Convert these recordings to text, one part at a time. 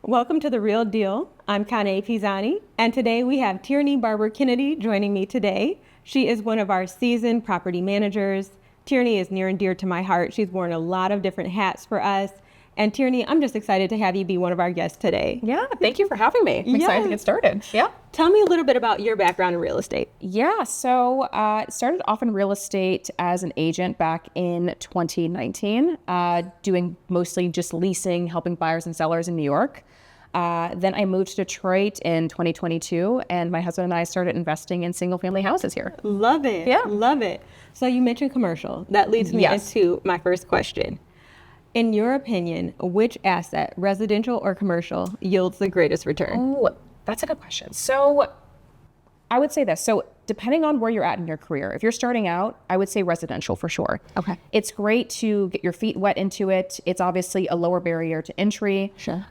Welcome to The Real Deal. I'm Connaé Pisani, and today we have Tierney Barber Kennedy joining me today. She is one of our seasoned property managers. Tierney is near and dear to my heart. She's worn a lot of different hats for us. And Tierney, I'm just excited to have you be one of our guests today. Yeah, thank you for having me. I'm excited to get started. Yeah. Tell me a little bit about your background in real estate. Yeah, so started off in real estate as an agent back in 2019, doing mostly just leasing, helping buyers and sellers in New York. Then I moved to Detroit in 2022, and my husband and I started investing in single-family houses here. Love it. Yeah. Love it. So you mentioned commercial. That leads me into my first question. In your opinion, which asset, residential or commercial, yields the greatest return? Oh, that's a good question. So I would say this. So depending on where you're at in your career, if you're starting out, I would say residential for sure. Okay. It's great to get your feet wet into it. It's obviously a lower barrier to entry. Sure.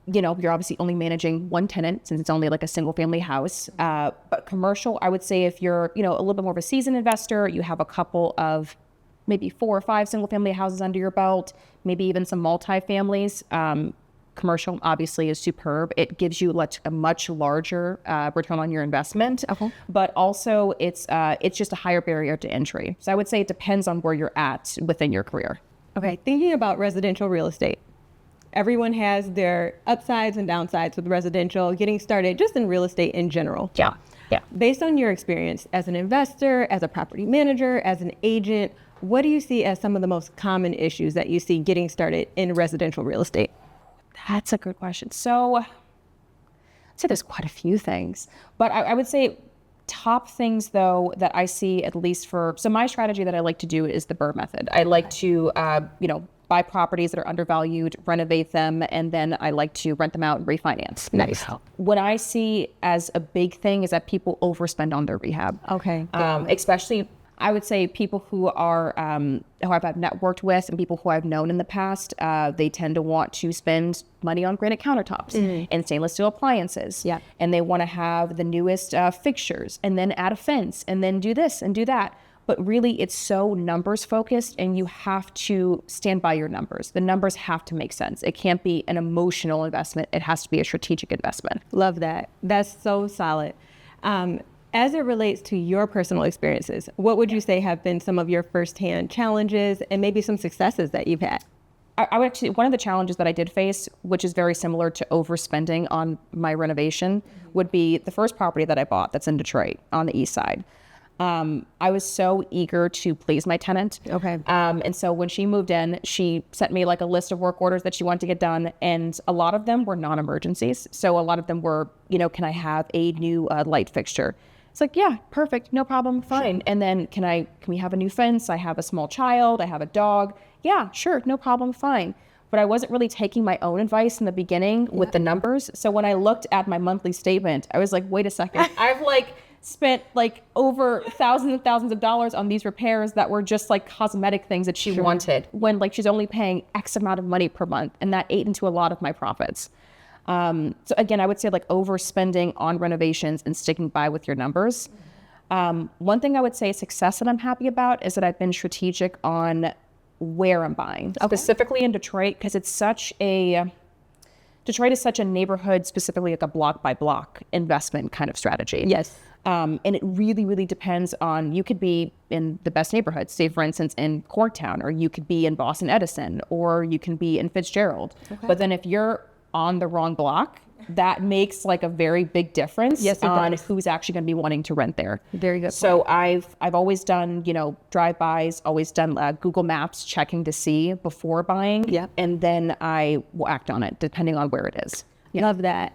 You're obviously only managing one tenant since it's only like a single family house. But commercial, I would say if you're, a little bit more of a seasoned investor, you have a couple of maybe 4 or 5 single family houses under your belt, maybe even some multi-families. Commercial obviously is superb. It gives you a much larger return on your investment, but also it's just a higher barrier to entry. So I would say it depends on where you're at within your career. Okay, thinking about residential real estate. Everyone has their upsides and downsides with residential, getting started just in real estate in general. Yeah. Based on your experience as an investor, as a property manager, as an agent, what do you see as some of the most common issues that you see getting started in residential real estate? That's a good question. So I'd say there's quite a few things, but I would say top things though that I see at least so my strategy that I like to do is the BRRRR method. I like to, buy properties that are undervalued, renovate them, and then I like to rent them out and refinance. Nice. What I see as a big thing is that people overspend on their rehab. Okay. Especially I would say people who are who I've networked with and people who I've known in the past, they tend to want to spend money on granite countertops and stainless steel appliances. Yeah. And they want to have the newest fixtures and then add a fence and then do this and do that. But really, it's so numbers focused, and you have to stand by your numbers. The numbers have to make sense. It can't be an emotional investment. It has to be a strategic investment. Love that. That's so solid. As it relates to your personal experiences, what would you say have been some of your firsthand challenges and maybe some successes that you've had? I would actually, one of the challenges that I did face, which is very similar to overspending on my renovation, would be the first property that I bought that's in Detroit on the east side. I was so eager to please my tenant. Okay. And so when she moved in, she sent me a list of work orders that she wanted to get done. And a lot of them were non-emergencies. So a lot of them were, can I have a new light fixture? It's yeah, perfect. No problem. Fine. Sure. And then can we have a new fence? I have a small child. I have a dog. Yeah, sure. No problem. Fine. But I wasn't really taking my own advice in the beginning with the numbers. So when I looked at my monthly statement, I was wait a second. I've spent over thousands and thousands of dollars on these repairs that were just cosmetic things that she wanted when she's only paying X amount of money per month. And that ate into a lot of my profits. So again, I would say overspending on renovations and sticking by with your numbers. One thing I would say success that I'm happy about is that I've been strategic on where I'm buying, specifically in Detroit, because Detroit is such a neighborhood, specifically a block by block investment kind of strategy. Yes. And it really, really depends on, you could be in the best neighborhoods, say for instance in Corktown, or you could be in Boston Edison, or you can be in Fitzgerald. Okay. But then if you're on the wrong block, that makes a very big difference on who's actually going to be wanting to rent there. Very good point. So I've always done, drive-bys, always done Google Maps checking to see before buying. Yeah. And then I will act on it depending on where it is. Yeah.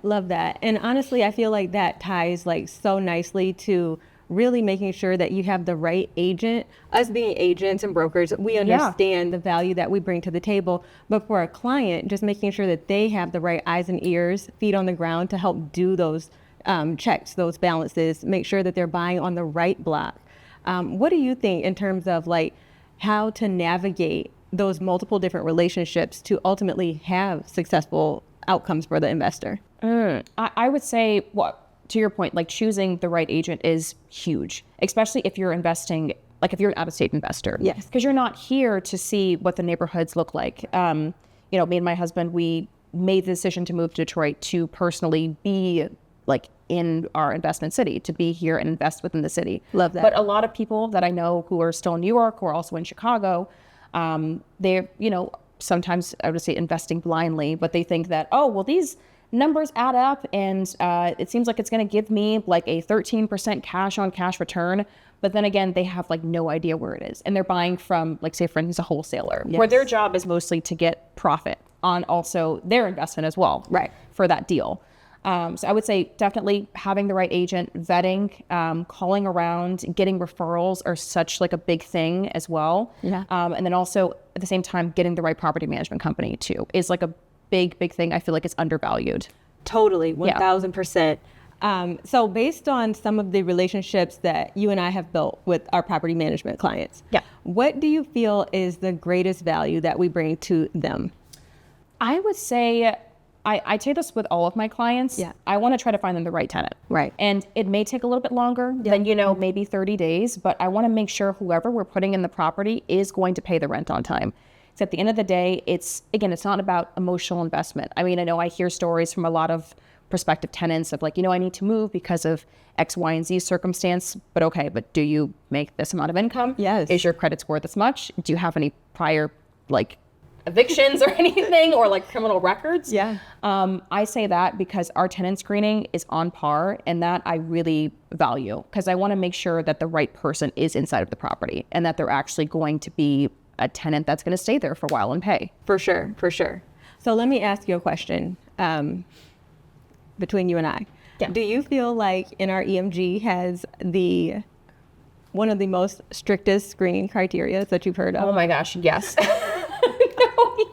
Love that. And honestly, I feel that ties so nicely to really making sure that you have the right agent. Us being agents and brokers, we understand the value that we bring to the table. But for a client, just making sure that they have the right eyes and ears, feet on the ground to help do those checks, those balances, make sure that they're buying on the right block. What do you think in terms of how to navigate those multiple different relationships to ultimately have successful outcomes for the investor? I would say, to your point, choosing the right agent is huge, especially if you're investing, if you're an out-of-state investor. Yes. Because you're not here to see what the neighborhoods look like. Me and my husband, we made the decision to move to Detroit to personally be like in our investment city, to be here and invest within the city. Love that. But a lot of people that I know who are still in New York, who are also in Chicago, they're, sometimes I would say investing blindly, but they think that, oh, well, these numbers add up and it seems like it's going to give me like a 13% cash on cash return. But then again, they have like no idea where it is. And they're buying from, like, say, for instance, a wholesaler, where their job is mostly to get profit on also their investment as well, right, for that deal. So I would say definitely having the right agent, vetting, calling around, getting referrals are such like a big thing as well. Yeah. And then also at the same time, getting the right property management company too is like a big thing. I feel like it's undervalued. Totally, 1000%. So based on some of the relationships that you and I have built with our property management clients, what do you feel is the greatest value that we bring to them? I would say, I say this with all of my clients. I want to try to find them the right tenant. Right. And it may take a little bit longer than, maybe 30 days, but I want to make sure whoever we're putting in the property is going to pay the rent on time. So at the end of the day, it's not about emotional investment. I mean, I know I hear stories from a lot of prospective tenants of like, I need to move because of X, Y, and Z circumstance, but okay, but do you make this amount of income? Yes. Is your credit score this much? Do you have any prior like evictions or anything or like criminal records? Yeah. I say that because our tenant screening is on par, and that I really value because I want to make sure that the right person is inside of the property and that they're actually going to be a tenant that's going to stay there for a while and pay. For sure. So let me ask you a question between you and I. Yeah. Do you feel like NREMG has one of the most strictest screening criteria that you've heard of? Oh my gosh, yes.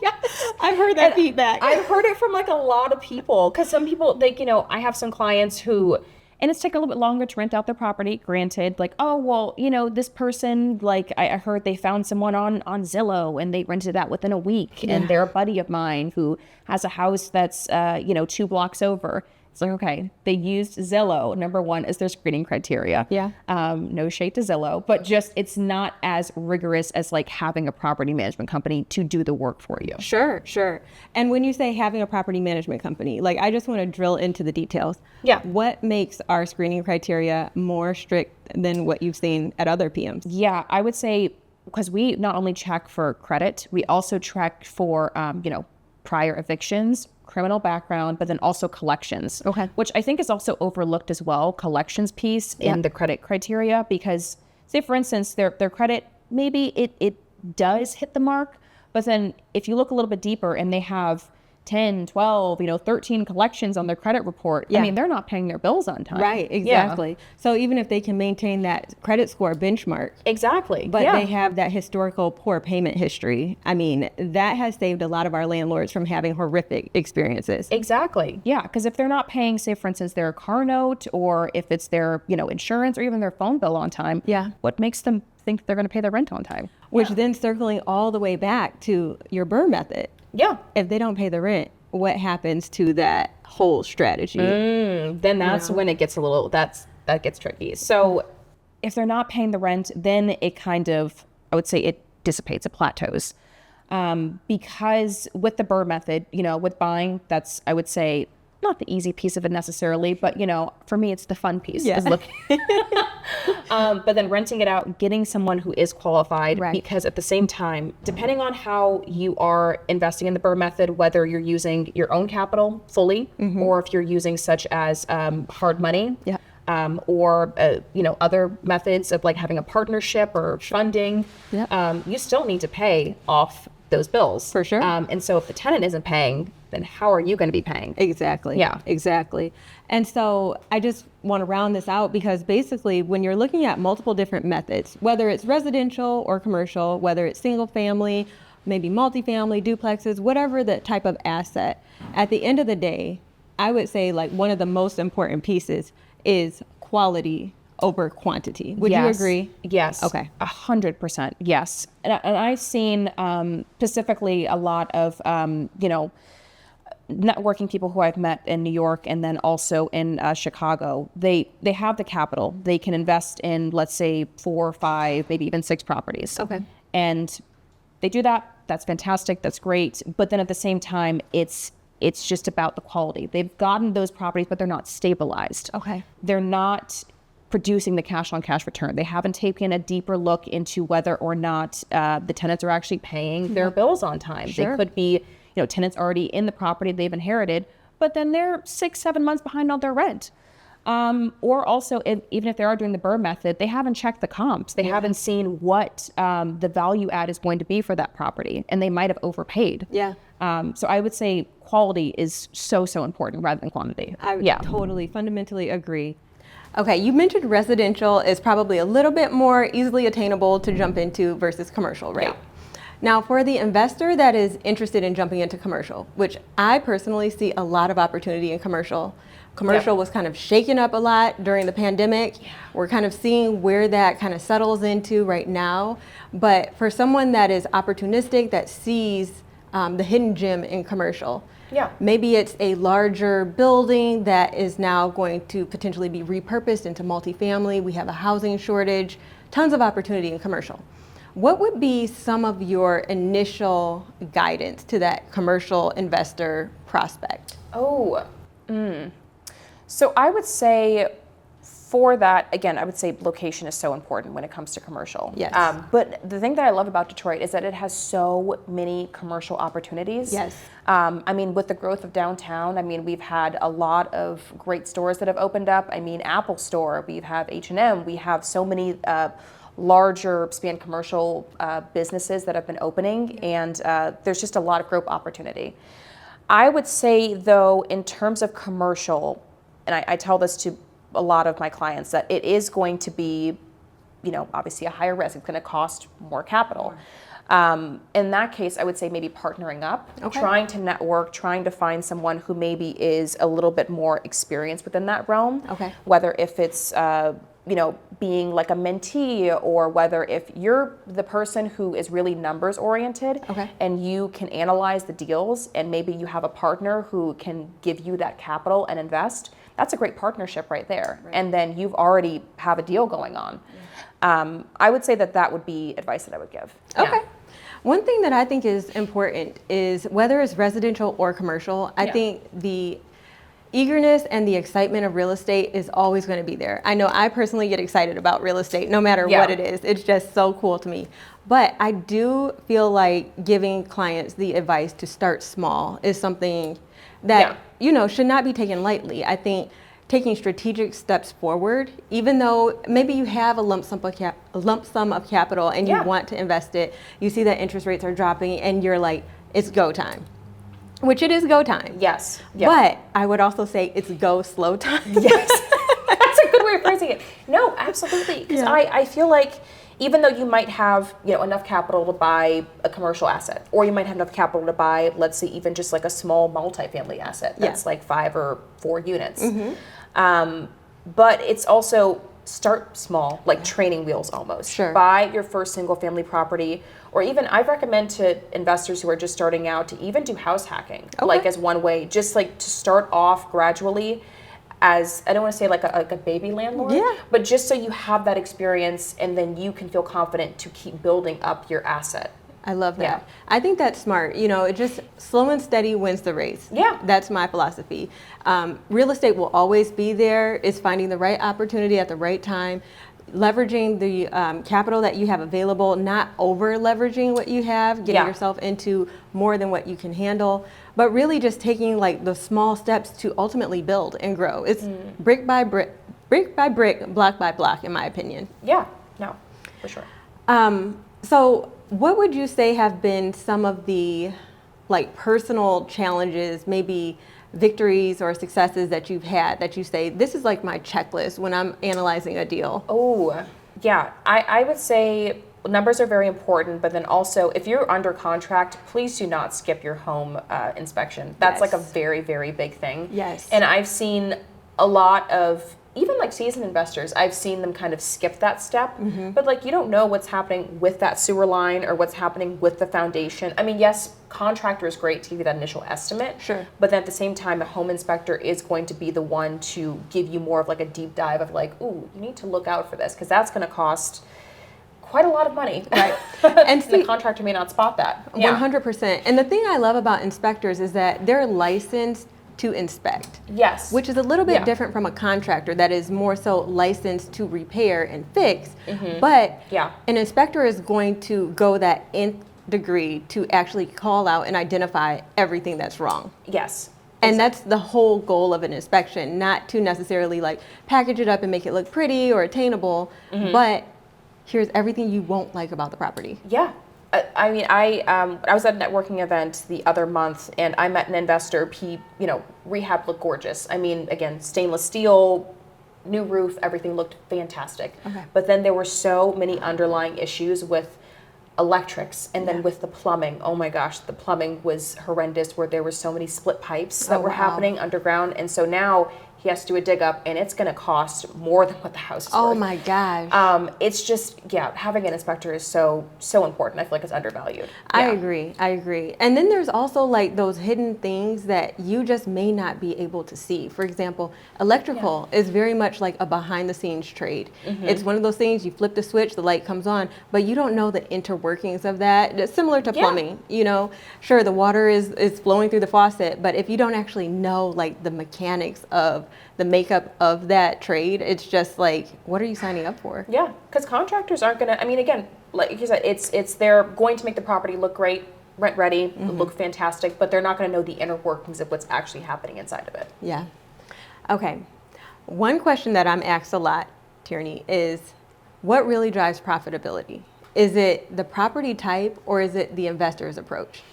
Yes. I've heard that feedback. I've heard it from like a lot of people because some people, like, I have some clients who, and it's taken a little bit longer to rent out their property, granted, like, oh, well, this person, like, I heard they found someone on Zillow and they rented that within a week. Yeah. And they're a buddy of mine who has a house that's, 2 blocks over. It's like, okay, they used Zillow, number one, as their screening criteria. Yeah. No shade to Zillow, but just it's not as rigorous as like having a property management company to do the work for you. Sure. And when you say having a property management company, like I just want to drill into the details. Yeah. What makes our screening criteria more strict than what you've seen at other PMs? Yeah, I would say because we not only check for credit, we also check for, prior evictions, criminal background, but then also collections. Okay. Which I think is also overlooked as well, collections piece in the credit criteria, because say for instance, their credit, maybe it does hit the mark, but then if you look a little bit deeper and they have 10, 12, 13 collections on their credit report, I mean, they're not paying their bills on time. Right, exactly. Yeah. So even if they can maintain that credit score benchmark. Exactly. But they have that historical poor payment history. I mean, that has saved a lot of our landlords from having horrific experiences. Exactly. Yeah, because if they're not paying, say, for instance, their car note, or if it's their, insurance or even their phone bill on time, what makes them think they're going to pay their rent on time? Which then circling all the way back to your BRRRR method. Yeah. If they don't pay the rent, what happens to that whole strategy? Then that's when it gets that gets tricky. So if they're not paying the rent, then it kind of, I would say it dissipates, it plateaus. Because with the BRRRR method, with buying, that's, I would say, not the easy piece of it necessarily, but for me, it's the fun piece. Yeah. Is looking. But then renting it out, getting someone who is qualified, right. Because at the same time, depending on how you are investing in the BRRRR method, whether you're using your own capital fully, or if you're using such as hard money, or other methods of like having a partnership or funding, you still need to pay off those bills. For sure. And so if the tenant isn't paying, then how are you going to be paying? Exactly. Yeah. Exactly. And so I just want to round this out because basically when you're looking at multiple different methods, whether it's residential or commercial, whether it's single family, maybe multifamily, duplexes, whatever the type of asset, at the end of the day, I would say like one of the most important pieces is quality over quantity. Would you agree? Yes. Okay. 100%. Yes. And I've seen specifically a lot of, networking people who I've met in New York and then also in Chicago. They have the capital. They can invest in, let's say, 4 or 5, maybe even 6 properties. Okay. And they do that. That's fantastic. That's great. But then at the same time, it's It's just about the quality. They've gotten those properties, but they're not stabilized. Okay. They're not producing the cash on cash return. They haven't taken a deeper look into whether or not the tenants are actually paying their bills on time. Sure. They could be, tenants already in the property they've inherited, but then they're 6-7 months behind on their rent. Or also, even if they are doing the BRRRR method, they haven't checked the comps. They haven't seen what the value add is going to be for that property, and they might have overpaid. Yeah. So I would say quality is so important rather than quantity. I totally, fundamentally agree. Okay, you mentioned residential is probably a little bit more easily attainable to jump into versus commercial, right? Yeah. Now, for the investor that is interested in jumping into commercial, which I personally see a lot of opportunity in commercial. Commercial was kind of shaken up a lot during the pandemic. Yeah. We're kind of seeing where that kind of settles into right now. But for someone that is opportunistic, that sees the hidden gem in commercial, maybe it's a larger building that is now going to potentially be repurposed into multifamily. We have a housing shortage, tons of opportunity in commercial. What would be some of your initial guidance to that commercial investor prospect? So I would say for that, again, I would say location is so important when it comes to commercial. Yes. But the thing that I love about Detroit is that it has so many commercial opportunities. Yes. With the growth of downtown, we've had a lot of great stores that have opened up. Apple Store, we have H&M, we have so many larger span commercial businesses that have been opening, and there's just a lot of growth opportunity. I would say, though, in terms of commercial, and I tell this to a lot of my clients, that it is going to be, obviously a higher risk. It's going to cost more capital. In that case, I would say maybe partnering up, trying to network, trying to find someone who maybe is a little bit more experienced within that realm. Whether if it's, being like a mentee, or whether if you're the person who is really numbers oriented and you can analyze the deals, and maybe you have a partner who can give you that capital and invest. That's a great partnership right there. And then you've already have a deal going on. I would say that would be advice that I would give. One thing that I think is important is whether it's residential or commercial, I think the eagerness and the excitement of real estate is always going to be there. I know I personally get excited about real estate no matter what it is. It's just so cool to me. But I do feel like giving clients the advice to start small is something that should not be taken lightly. I think taking strategic steps forward, even though maybe you have a lump sum of capital and you want to invest it, you see that interest rates are dropping and you're like, it's go time. Which it is go time. Yes. But I would also say it's go slow time. Yes. That's a good way of phrasing it. No, absolutely. Because I feel like even though you might have enough capital to buy a commercial asset, or you might have enough capital to buy, let's say, even just like a small multifamily asset that's like 5 or 4 units. But it's also start small, like training wheels almost. Buy your first single family property, or even I recommend to investors who are just starting out to even do house hacking, like as one way, just like to start off gradually as, I don't want to say like a baby landlord, but just so you have that experience and then you can feel confident to keep building up your asset. I love that. I think that's smart. It just slow and steady wins the race. That's my philosophy. Real estate will always be there. It's finding the right opportunity at the right time, leveraging the capital that you have available, not over leveraging what you have, getting yourself into more than what you can handle, but really just taking like the small steps to ultimately build and grow. It's brick by brick, block by block, in my opinion. No, for sure. So what would you say have been some of the like personal challenges, maybe victories or successes that you've had that you say, this is like my checklist when I'm analyzing a deal? I would say numbers are very important, but then also if you're under contract, please do not skip your home inspection. That's like a very, very big thing. And I've seen a lot of, even like seasoned investors, I've seen them kind of skip that step, but like you don't know what's happening with that sewer line or what's happening with the foundation. Yes, contractor is great to give you that initial estimate, but then at the same time, a home inspector is going to be the one to give you more of like a deep dive of like, ooh, you need to look out for this, because that's going to cost quite a lot of money. Right. And the contractor may not spot that. 100%. And the thing I love about inspectors is that they're licensed to inspect. Yes. Which is a little bit different from a contractor that is more so licensed to repair and fix. But an inspector is going to go that nth degree to actually call out and identify everything that's wrong. Yes. And that's the whole goal of an inspection, not to necessarily like package it up and make it look pretty or attainable, but here's everything you won't like about the property. Yeah. I mean, I was at a networking event the other month, and I met an investor. He, rehab looked gorgeous. I mean, again, stainless steel, new roof, everything looked fantastic. Okay. But then there were so many underlying issues with electrics, and then with the plumbing. Oh my gosh, the plumbing was horrendous, where there were so many split pipes that were happening underground, and so now he has to do a dig up, and it's going to cost more than what the house is worth. Oh my gosh. It's just, having an inspector is so important. I feel like it's undervalued. I agree. And then there's also like those hidden things that you just may not be able to see. For example, electrical is very much like a behind the scenes trade. It's one of those things, you flip the switch, the light comes on, but you don't know the interworkings of that. It's similar to plumbing, Sure, the water is flowing through the faucet, but if you don't actually know like the mechanics of the makeup of that trade, it's just like, what are you signing up for? Yeah, because contractors aren't going to, I mean, again, like you said, it's they're going to make the property look great, rent ready, look fantastic, but they're not going to know the inner workings of what's actually happening inside of it. Yeah. Okay. One question that I'm asked a lot, Tierney, is what really drives profitability? Is it the property type or is it the investor's approach?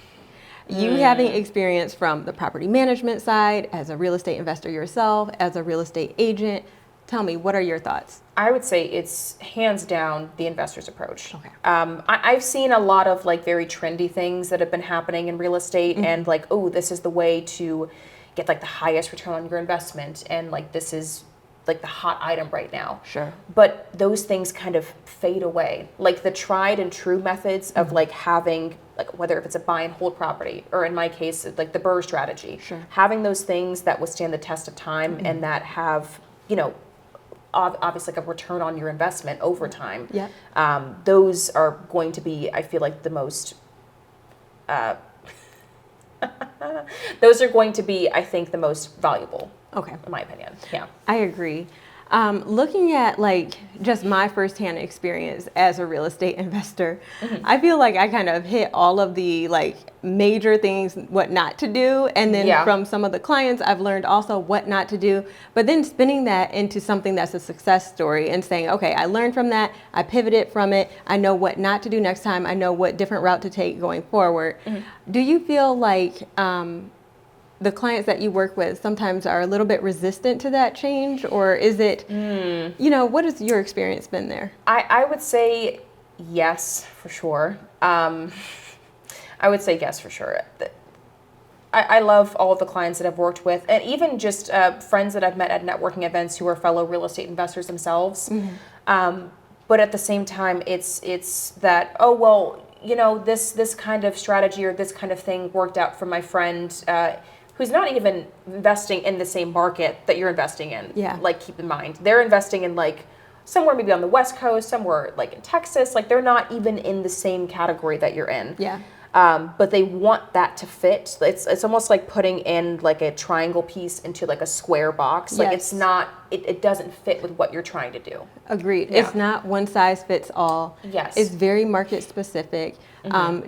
You having experience from the property management side, as a real estate investor yourself, as a real estate agent, tell me, what are your thoughts? I would say it's hands down the investor's approach. Okay. I've seen a lot of like very trendy things that have been happening in real estate, and like, oh, this is the way to get like the highest return on your investment, and like this is like the hot item right now. Sure. But those things kind of fade away. Like the tried and true methods of like having, like whether if it's a buy and hold property, or in my case, like the BRRRR strategy, having those things that withstand the test of time and that have, obviously like a return on your investment over time. Yeah. Those are going to be, I feel like, the most, those are going to be, I think, the most valuable. Okay. In my opinion. Yeah. I agree. Looking at like just my firsthand experience as a real estate investor, I feel like I kind of hit all of the like major things, what not to do. And then from some of the clients, I've learned also what not to do, but then spinning that into something that's a success story and saying, okay, I learned from that. I pivoted from it. I know what not to do next time. I know what different route to take going forward. Do you feel like, the clients that you work with sometimes are a little bit resistant to that change, or is it, what has your experience been there? I would say yes, for sure. I would say yes, for sure. I love all of the clients that I've worked with, and even just friends that I've met at networking events who are fellow real estate investors themselves. But at the same time, it's that, oh, well, this kind of strategy or this kind of thing worked out for my friend who's not even investing in the same market that you're investing in. Yeah. Like, keep in mind, they're investing in like somewhere maybe on the West Coast, somewhere like in Texas. Like, they're not even in the same category that you're in. Yeah. But they want that to fit. It's almost like putting in like a triangle piece into like a square box. Like, it's not, it doesn't fit with what you're trying to do. Agreed. Yeah. It's not one size fits all. Yes. It's very market specific.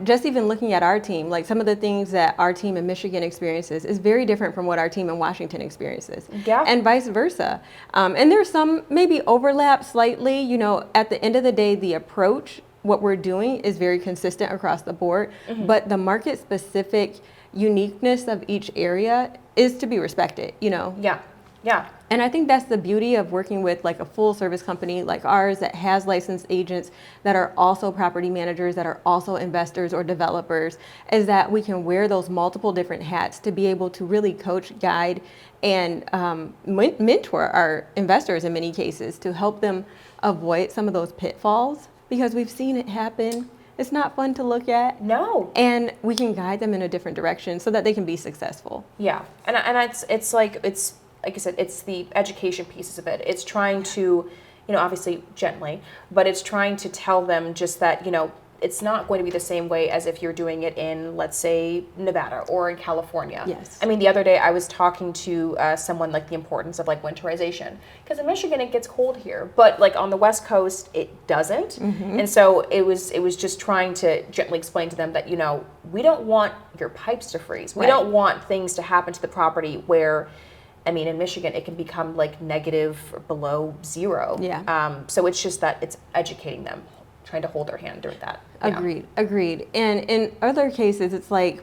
Just even looking at our team, like some of the things that our team in Michigan experiences is very different from what our team in Washington experiences. Yeah. And vice versa. And there's some maybe overlap slightly, at the end of the day, the approach, what we're doing is very consistent across the board, but the market specific uniqueness of each area is to be respected, Yeah. Yeah. And I think that's the beauty of working with like a full service company like ours that has licensed agents that are also property managers, that are also investors or developers, is that we can wear those multiple different hats to be able to really coach, guide, and mentor our investors in many cases to help them avoid some of those pitfalls, because we've seen it happen. It's not fun to look at. No. And we can guide them in a different direction so that they can be successful. Yeah. And it's like I said, it's the education pieces of it. It's trying to, obviously gently, but it's trying to tell them just that, it's not going to be the same way as if you're doing it in, let's say, Nevada or in California. Yes. I mean, the other day I was talking to someone like the importance of like winterization, because in Michigan it gets cold here, but like on the West Coast it doesn't. And so it was just trying to gently explain to them that, we don't want your pipes to freeze. We don't want things to happen to the property where, I mean, in Michigan it can become like negative or below zero. Yeah. So it's just that it's educating them, trying to hold their hand during that. Yeah. Agreed. And in other cases, it's like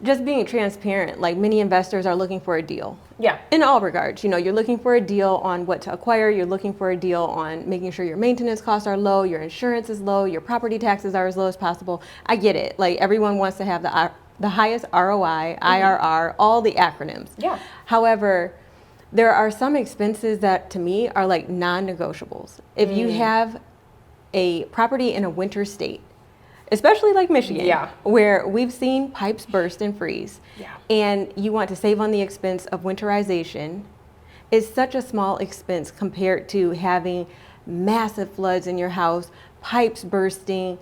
just being transparent. Like many investors are looking for a deal. Yeah. In all regards, you're looking for a deal on what to acquire. You're looking for a deal on making sure your maintenance costs are low, your insurance is low, your property taxes are as low as possible. I get it. Like everyone wants to have the highest ROI, IRR, all the acronyms. Yeah. However, there are some expenses that to me are like non-negotiables. If you have a property in a winter state, especially like Michigan, where we've seen pipes burst and freeze, and you want to save on the expense of winterization, it's such a small expense compared to having massive floods in your house, pipes bursting,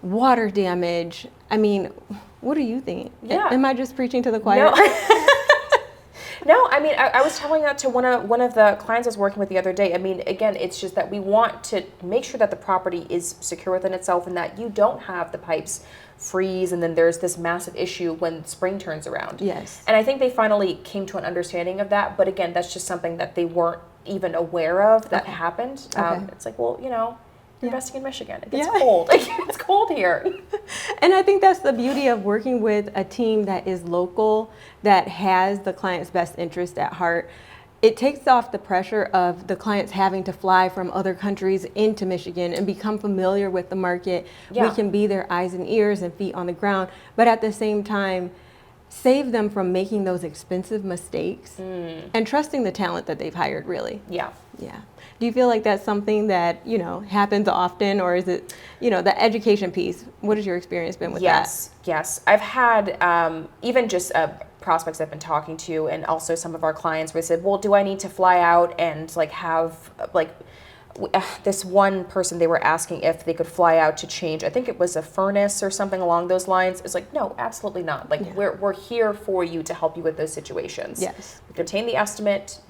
water damage. I mean, what do you think? Yeah. Am I just preaching to the choir? No. No, I mean, I was telling that to one of the clients I was working with the other day. I mean, again, it's just that we want to make sure that the property is secure within itself and that you don't have the pipes freeze and then there's this massive issue when spring turns around. Yes. And I think they finally came to an understanding of that. But again, that's just something that they weren't even aware of that happened. It's like, well, you're investing in Michigan. It gets cold. It's cold here. And I think that's the beauty of working with a team that is local, that has the client's best interest at heart. It takes off the pressure of the clients having to fly from other countries into Michigan and become familiar with the market. We can be their eyes and ears and feet on the ground, but at the same time, save them from making those expensive mistakes and trusting the talent that they've hired, really. Yeah. Do you feel like that's something that, happens often, or is it, the education piece? What has your experience been with that? Yes. I've had even just prospects I've been talking to, and also some of our clients where they said, well, do I need to fly out and like have like this one person, they were asking if they could fly out to change, I think it was a furnace or something along those lines. It's like, no, absolutely not. Like we're here for you to help you with those situations. Yes. We can obtain the estimate,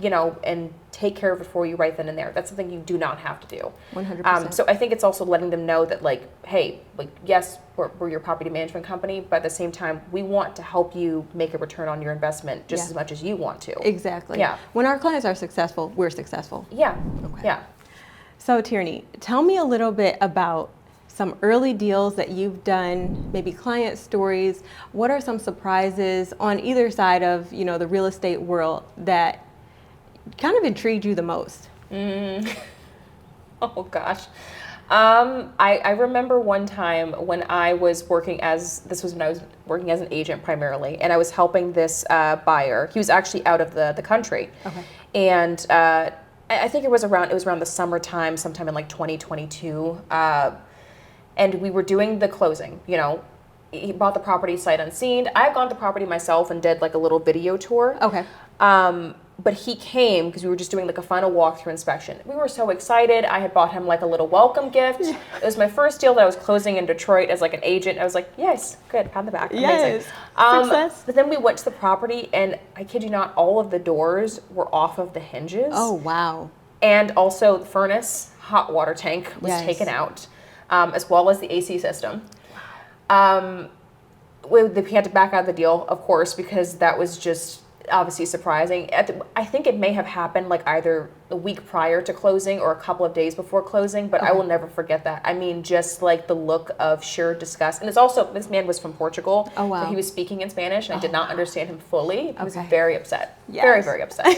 and take care of it for you right then and there. That's something you do not have to do. 100%. So I think it's also letting them know that like, hey, like, yes, we're your property management company, but at the same time, we want to help you make a return on your investment just as much as you want to. Exactly. Yeah. When our clients are successful, we're successful. Yeah. Okay. Yeah. So Tierney, tell me a little bit about some early deals that you've done, maybe client stories. What are some surprises on either side of, the real estate world that kind of intrigued you the most? Oh gosh. I remember one time when I was working when I was working as an agent primarily, and I was helping this buyer. He was actually out of the country. Okay. And I think it was around the summertime, sometime in like 2022. And we were doing the closing, he bought the property sight unseen. I had gone to the property myself and did like a little video tour. Okay. But he came because we were just doing like a final walkthrough inspection. We were so excited. I had bought him like a little welcome gift. It was my first deal that I was closing in Detroit as like an agent. I was like, yes, good, pat the back. Yes. Amazing. Success. But then we went to the property and I kid you not, all of the doors were off of the hinges. Oh, wow. And also the furnace, hot water tank was taken out, as well as the AC system. We had to back out of the deal, of course, because that was just obviously surprising. I think it may have happened like either a week prior to closing or a couple of days before closing, but I will never forget that. I mean, just like the look of sheer disgust. And it's also, this man was from Portugal. Oh, wow. So he was speaking in Spanish, and I did not understand him fully. I was Okay. very upset. Yes. Very, very upset.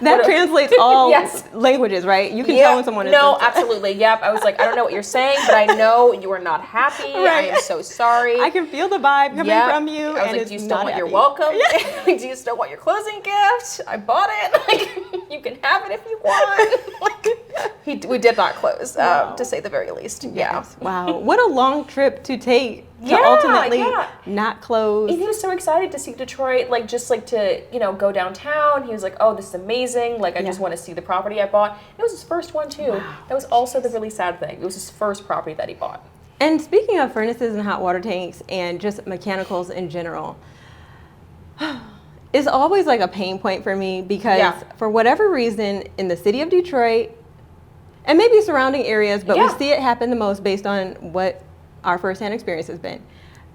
That translates all Yes. languages, right? You can tell when someone is No, upset. absolutely. Yep. I was like, I don't know what you're saying, but I know you are not happy. I Right. am so sorry. I can feel the vibe coming Yep. from you. I was and like, it's do you still not want your happy. welcome? Do you still want your closing gift? I bought it. Like, you can have it if you want. we did not close, Wow. to say the very least. Yes. Wow. What a long trip to take to Yeah, ultimately yeah. not close. And he was so excited to see Detroit, like just like to, go downtown. He was like, oh, this is amazing. Like, I just want to see the property I bought. It was his first one too. Wow. That was also the really sad thing. It was his first property that he bought. And speaking of furnaces and hot water tanks and just mechanicals in general, it's always like a pain point for me because for whatever reason in the city of Detroit and maybe surrounding areas, but we see it happen the most based on what our firsthand experience has been.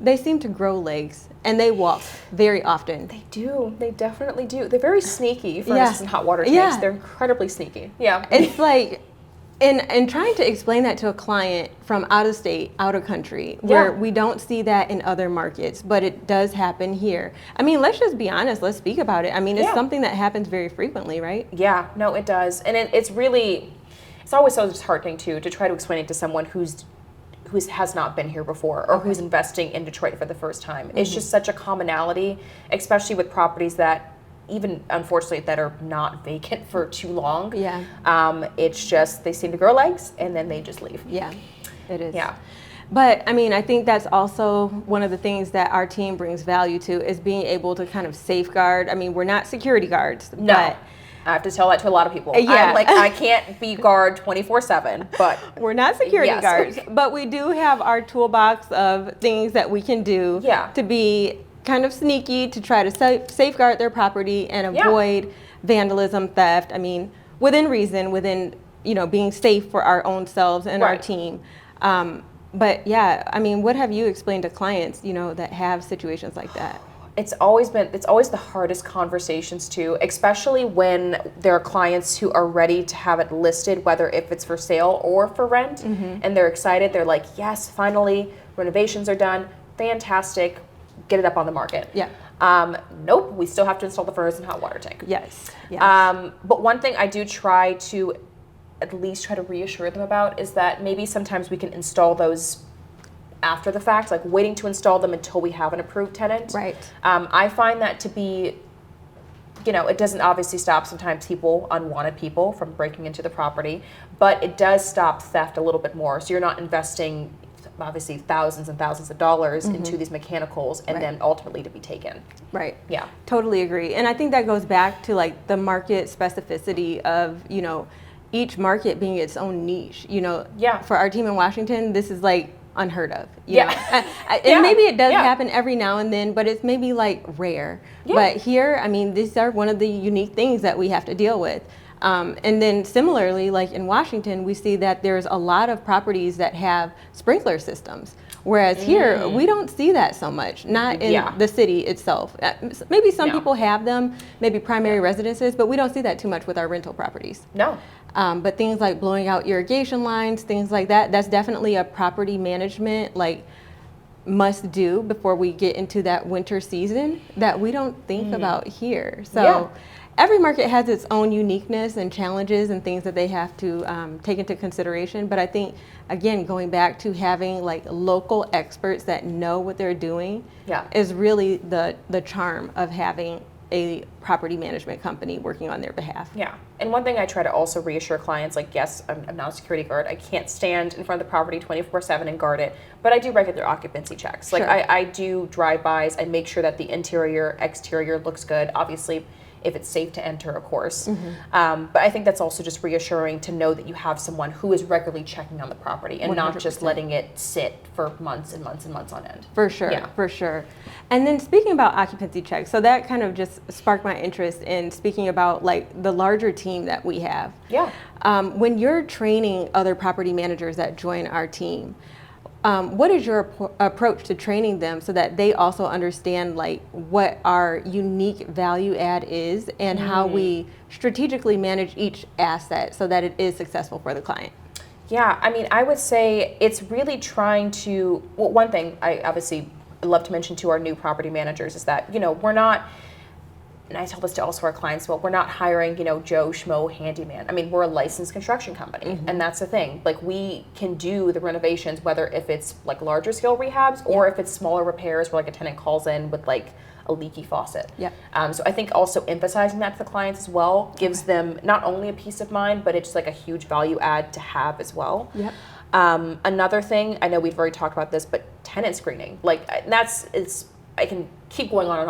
They seem to grow legs and they walk very often. They do. They definitely do. They're very sneaky, furnaces and hot water tanks. Yeah. They're incredibly sneaky. Yeah. It's like, and trying to explain that to a client from out of state, out of country, where we don't see that in other markets, but it does happen here. I mean, let's just be honest. Let's speak about it. I mean, it's something that happens very frequently, right? Yeah, no, it does. And it's always so disheartening, too, to try to explain it to someone who has not been here before or who's investing in Detroit for the first time. It's just such a commonality, especially with properties that even unfortunately that are not vacant for too long. Yeah. It's just they seem to grow legs and then they just leave. Yeah, it is. Yeah. But I mean, I think that's also one of the things that our team brings value to is being able to kind of safeguard. I mean, we're not security guards. No. But I have to tell that to a lot of people. Yeah. I'm like, I can't be guard 24/7, but we're not security guards, but we do have our toolbox of things that we can do to be kind of sneaky to try to safeguard their property and avoid vandalism, theft. I mean, within reason, within, being safe for our own selves and our team. But yeah, I mean, what have you explained to clients, that have situations like that? It's always the hardest conversations too, especially when there are clients who are ready to have it listed, whether if it's for sale or for rent, and they're excited. They're like, yes, finally, renovations are done. Fantastic. Get it up on the market. Yeah. Nope, we still have to install the furnace and hot water tank. Yes. But one thing I do try to at least try to reassure them about is that maybe sometimes we can install those after the fact, like waiting to install them until we have an approved tenant. Right. I find that to be, it doesn't obviously stop sometimes unwanted people from breaking into the property, but it does stop theft a little bit more. So you're not investing obviously thousands and thousands of dollars into these mechanicals and then ultimately to be taken. Right. Yeah. Totally agree. And I think that goes back to like the market specificity of, each market being its own niche. For our team in Washington, this is like unheard of. And maybe it does happen every now and then, but it's maybe like rare. But here, I mean, these are one of the unique things that we have to deal with. And then similarly, like in Washington, we see that there's a lot of properties that have sprinkler systems. Whereas here, we don't see that so much, not in the city itself. Maybe some people have them, maybe primary residences, but we don't see that too much with our rental properties. No. But things like blowing out irrigation lines, things like that, that's definitely a property management must do before we get into that winter season that we don't think about here. So every market has its own uniqueness and challenges and things that they have to take into consideration. But I think, again, going back to having like local experts that know what they're doing is really the charm of having a property management company working on their behalf. Yeah. And one thing I try to also reassure clients, like, yes, I'm not a security guard. I can't stand in front of the property 24/7 and guard it, but I do regular occupancy checks. Like, I do drive-bys. I make sure that the interior, exterior looks good. Obviously, if it's safe to enter, of course. But I think that's also just reassuring to know that you have someone who is regularly checking on the property and 100%. Not just letting it sit for months and months and months on end. For sure, for sure. And then speaking about occupancy checks, so that kind of just sparked my interest in speaking about like the larger team that we have. Yeah. When you're training other property managers that join our team, what is your approach to training them so that they also understand like what our unique value add is and how we strategically manage each asset so that it is successful for the client? Yeah, I mean, I would say it's really trying to, well, one thing I obviously love to mention to our new property managers is that, we're not, and I tell this to also our clients, well, we're not hiring, Joe Schmo handyman. I mean, we're a licensed construction company, and that's the thing. Like, we can do the renovations, whether if it's like larger scale rehabs or if it's smaller repairs where like a tenant calls in with like a leaky faucet. Yep. So I think also emphasizing that to the clients as well gives them not only a peace of mind, but it's like a huge value add to have as well. Yep. Another thing, I know we've already talked about this, but tenant screening, like I can keep going on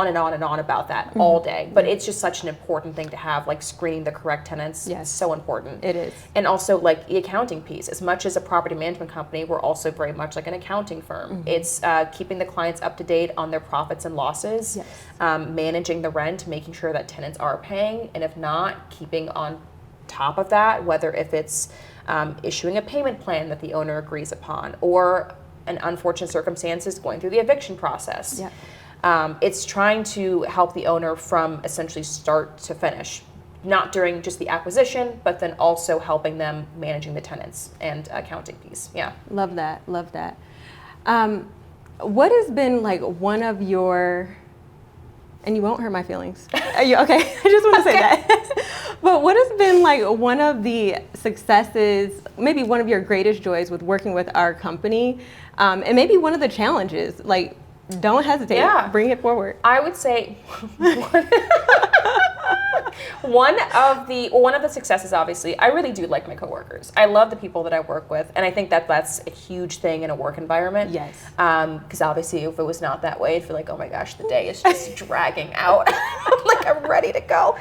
and on about that all day, but it's just such an important thing to have, like screening the correct tenants. Yes. Is so important. It is. And also like the accounting piece, as much as a property management company, we're also very much like an accounting firm. It's keeping the clients up to date on their profits and losses, Yes. Managing the rent, making sure that tenants are paying, and if not, keeping on top of that, whether if it's issuing a payment plan that the owner agrees upon, or an unfortunate circumstances going through the eviction process. Yep. It's trying to help the owner from essentially start to finish, not during just the acquisition, but then also helping them managing the tenants and accounting piece. Yeah. Love that. Love that. What has been like one of your, and you won't hurt my feelings. Are you okay? I just want to say that. But what has been like one of the successes, maybe one of your greatest joys with working with our company, and maybe one of the challenges? Like, don't hesitate. Yeah. Bring it forward. I would say one of the successes, obviously, I really do like my coworkers. I love the people that I work with, and I think that that's a huge thing in a work environment. Yes. Because obviously, if it was not that way, I'd feel like, oh my gosh, the day is just dragging out. Like I'm ready to go.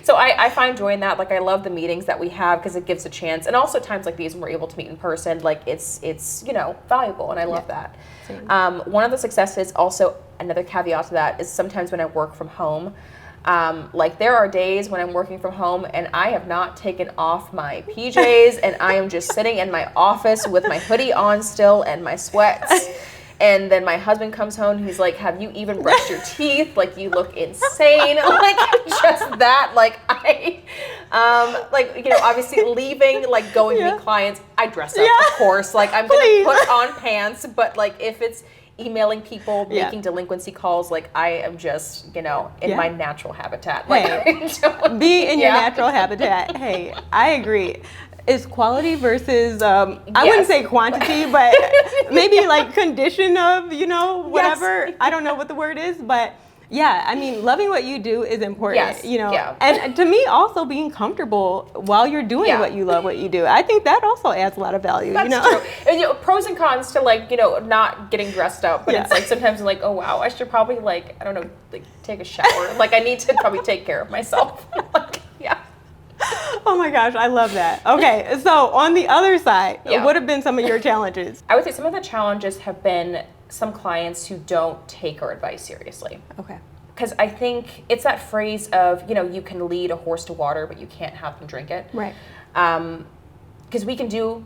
So I find joy in that. Like I love the meetings that we have because it gives a chance, and also times like these when we're able to meet in person, like it's valuable, and I love that. One of the successes, also another caveat to that, is sometimes when I work from home. Like there are days when I'm working from home and I have not taken off my PJs and I am just sitting in my office with my hoodie on still and my sweats. And then my husband comes home and he's like, have you even brushed your teeth? Like you look insane. Like just that, like obviously leaving, like going to meet clients, I dress up, of course. Like I'm going to put on pants, but like if it's emailing people, making delinquency calls, like I am just, in my natural habitat. Like, be in your natural habitat. Hey, I agree. It's quality versus, I wouldn't say quantity, but maybe like condition of, whatever. Yes. I don't know what the word is, but yeah, I mean, loving what you do is important, And to me, also being comfortable while you're doing what you love, what you do. I think that also adds a lot of value, That's true. And, pros and cons to like, not getting dressed up, but it's like sometimes I'm like, oh wow, I should probably like, I don't know, like take a shower. Like I need to probably take care of myself. Like, Oh my gosh, I love that. Okay, so on the other side, what have been some of your challenges? I would say some of the challenges have been some clients who don't take our advice seriously. Okay. Because I think it's that phrase of, you can lead a horse to water, but you can't have them drink it. Right. Because we can do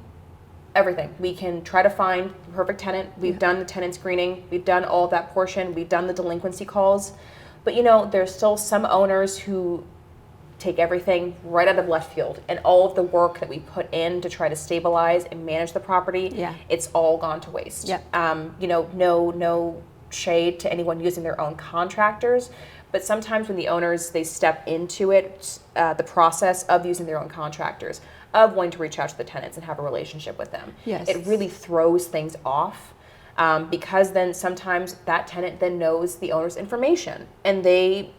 everything. We can try to find the perfect tenant. We've done the tenant screening. We've done all that portion. We've done the delinquency calls. But, there's still some owners who take everything right out of left field, and all of the work that we put in to try to stabilize and manage the property, it's all gone to waste. No shade to anyone using their own contractors, but sometimes when the owners, they step into it, the process of using their own contractors, of wanting to reach out to the tenants and have a relationship with them, it really throws things off. Because then sometimes that tenant then knows the owner's information, and they,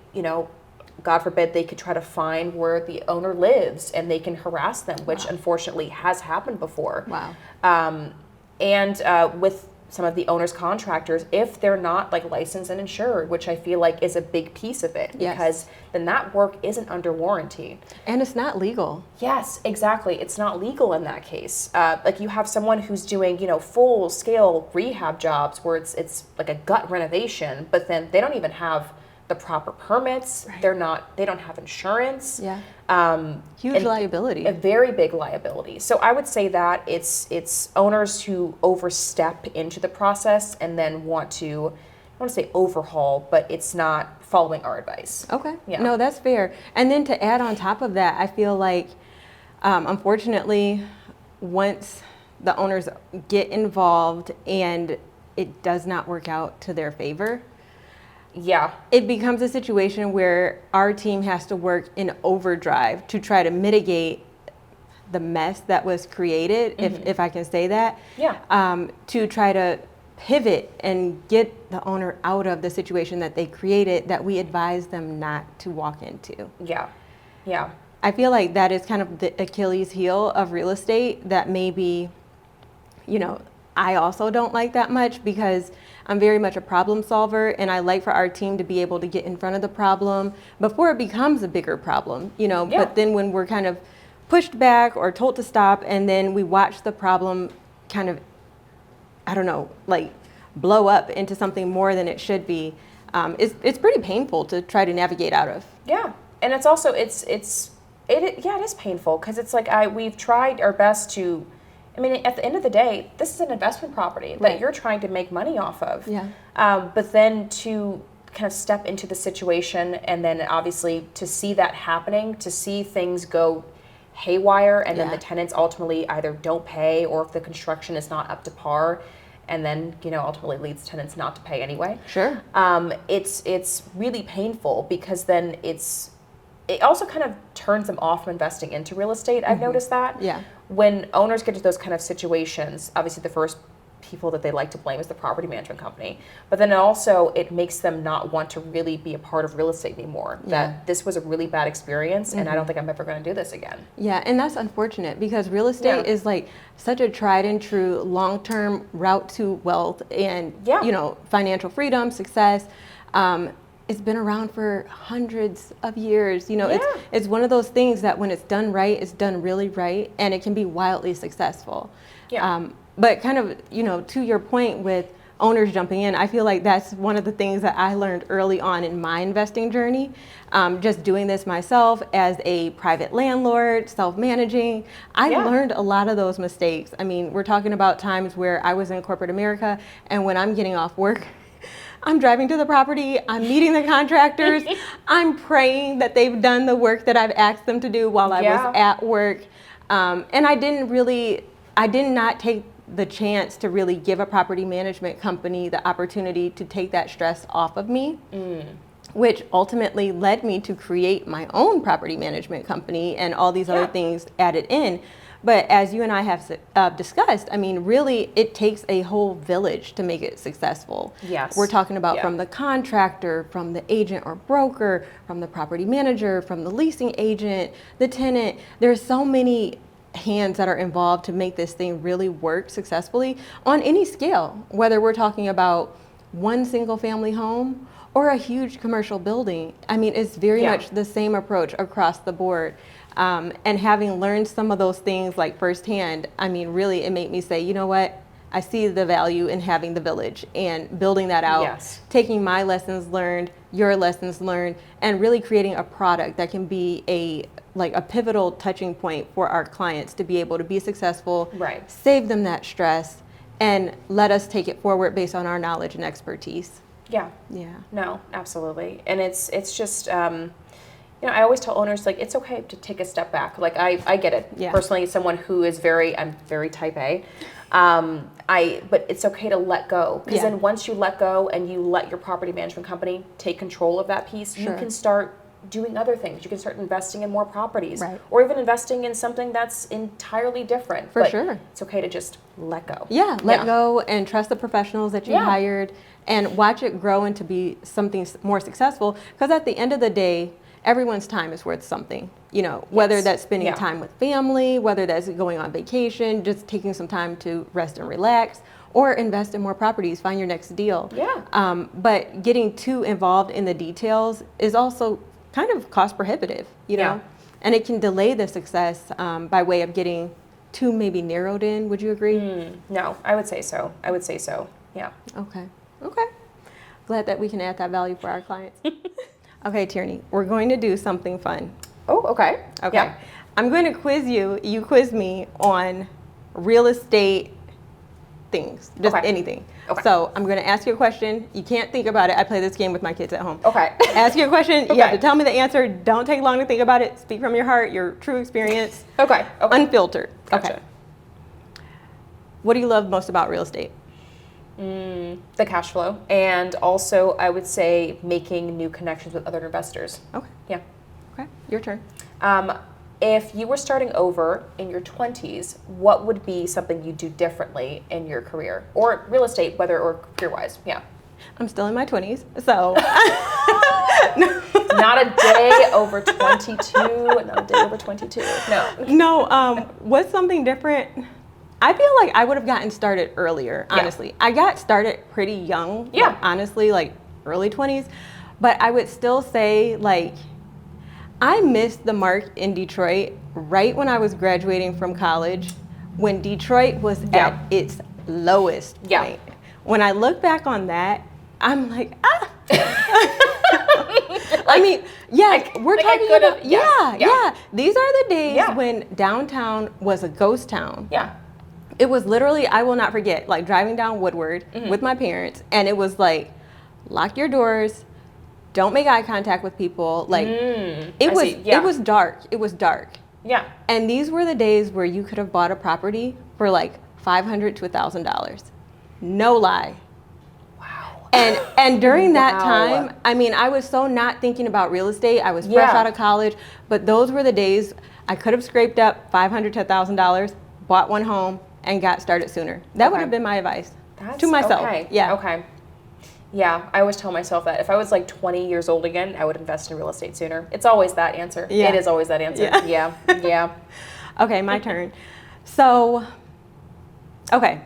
God forbid, they could try to find where the owner lives and they can harass them, which unfortunately has happened before. Wow. And with some of the owner's contractors, if they're not like licensed and insured, which I feel like is a big piece of it, because then that work isn't under warranty. And it's not legal. Yes, exactly. It's not legal in that case. Like you have someone who's doing, full scale rehab jobs where it's like a gut renovation, but then they don't even have the proper permits. Right. They don't have insurance. Huge liability. A very big liability. So I would say that it's owners who overstep into the process and then want to, I want to say overhaul, but it's not following our advice. Okay. Yeah. No, that's fair. And then to add on top of that, I feel like, unfortunately, once the owners get involved and it does not work out to their favor, it becomes a situation where our team has to work in overdrive to try to mitigate the mess that was created, if I can say that, to try to pivot and get the owner out of the situation that they created that we advise them not to walk into. Yeah. Yeah. I feel like that is kind of the Achilles heel of real estate that maybe, I also don't like that much, because I'm very much a problem solver, and I like for our team to be able to get in front of the problem before it becomes a bigger problem, but then when we're kind of pushed back or told to stop, and then we watch the problem kind of, blow up into something more than it should be, it's pretty painful to try to navigate out of. Yeah. And it's also, it is painful, because it's like we've tried our best to, at the end of the day, this is an investment property that you're trying to make money off of. Yeah. But then to kind of step into the situation, and then obviously to see that happening, to see things go haywire, and then the tenants ultimately either don't pay, or if the construction is not up to par, and then ultimately leads tenants not to pay anyway. Sure. It's really painful, because then it also kind of turns them off from investing into real estate. I've noticed that. Yeah. When owners get to those kind of situations, obviously the first people that they like to blame is the property management company. But then also it makes them not want to really be a part of real estate anymore. That this was a really bad experience, and I don't think I'm ever going to do this again. Yeah, and that's unfortunate, because real estate is like such a tried and true long-term route to wealth and financial freedom, success. It's been around for hundreds of years. It's one of those things that when it's done right, it's done really right, and it can be wildly successful. Yeah. But kind of, to your point with owners jumping in, I feel like that's one of the things that I learned early on in my investing journey. Just doing this myself as a private landlord, self-managing, I learned a lot of those mistakes. We're talking about times where I was in corporate America, and when I'm getting off work, I'm driving to the property, I'm meeting the contractors, I'm praying that they've done the work that I've asked them to do while I was at work. And I did not take the chance to really give a property management company the opportunity to take that stress off of me, which ultimately led me to create my own property management company and all these other things added in. But as you and I have discussed, really it takes a whole village to make it successful. Yes. We're talking about from the contractor, from the agent or broker, from the property manager, from the leasing agent, the tenant. There's so many hands that are involved to make this thing really work successfully on any scale, whether we're talking about one single family home or a huge commercial building. It's very much the same approach across the board. And having learned some of those things firsthand, really it made me say, you know what? I see the value in having the village and building that out, taking my lessons learned, your lessons learned, and really creating a product that can be a pivotal touching point for our clients to be able to be successful, save them that stress, and let us take it forward based on our knowledge and expertise. Yeah. Yeah. No, absolutely. And it's just, I always tell owners, it's okay to take a step back. I get it. Yeah. Personally, as someone who is I'm very type A. But it's okay to let go, because then once you let go and you let your property management company take control of that piece, you can start doing other things. You can start investing in more properties, or even investing in something that's entirely different. For sure. It's okay to just let go. Yeah, let go and trust the professionals that you hired, and watch it grow into be something more successful. Because at the end of the day, everyone's time is worth something, whether that's spending time with family, whether that's going on vacation, just taking some time to rest and relax, or invest in more properties, find your next deal. Yeah. But getting too involved in the details is also kind of cost prohibitive, and it can delay the success by way of getting too maybe narrowed in. Would you agree? No, I would say so. Yeah. Okay. Glad that we can add that value for our clients. Okay, Tierney, we're going to do something fun. Oh, okay. Okay. Yeah. I'm going to quiz you. You quiz me on real estate things, just anything. Okay. So I'm going to ask you a question. You can't think about it. I play this game with my kids at home. Okay. Ask you a question. You have to tell me the answer. Don't take long to think about it. Speak from your heart, your true experience. Okay. Unfiltered. Gotcha. Okay. What do you love most about real estate? The cash flow, and also I would say making new connections with other investors. Okay. Yeah. Okay. Your turn. If you were starting over in your 20s, what would be something you do differently in your career or real estate, whether or career-wise? Yeah. I'm still in my 20s, so. Not a day over 22. Not a day over 22. No. No, what's something different? I feel like I would have gotten started earlier, honestly. Yeah. I got started pretty young, Yeah. like, honestly, like early 20s. But I would still say, like, I missed the mark in Detroit right when I was graduating from college, when Detroit was at its lowest point. When I look back on that, I'm like, ah. I mean, we're talking about, these are the days when downtown was a ghost town. Yeah. It was literally, I will not forget, like driving down Woodward with my parents, and it was like, lock your doors, don't make eye contact with people. Like, it was dark. It was dark. Yeah. And these were the days where you could have bought a property for like $500 to $1,000. No lie. Wow. And during that time, I mean, I was so not thinking about real estate. I was fresh out of college, but those were the days I could have scraped up $500 to $1,000, bought one home, and got started sooner. That would have been my advice to myself. Yeah. Okay. Yeah, I always tell myself that if I was like 20 years old again, I would invest in real estate sooner. It's always that answer. Yeah. It is always that answer. Yeah. Okay, my turn. So, okay.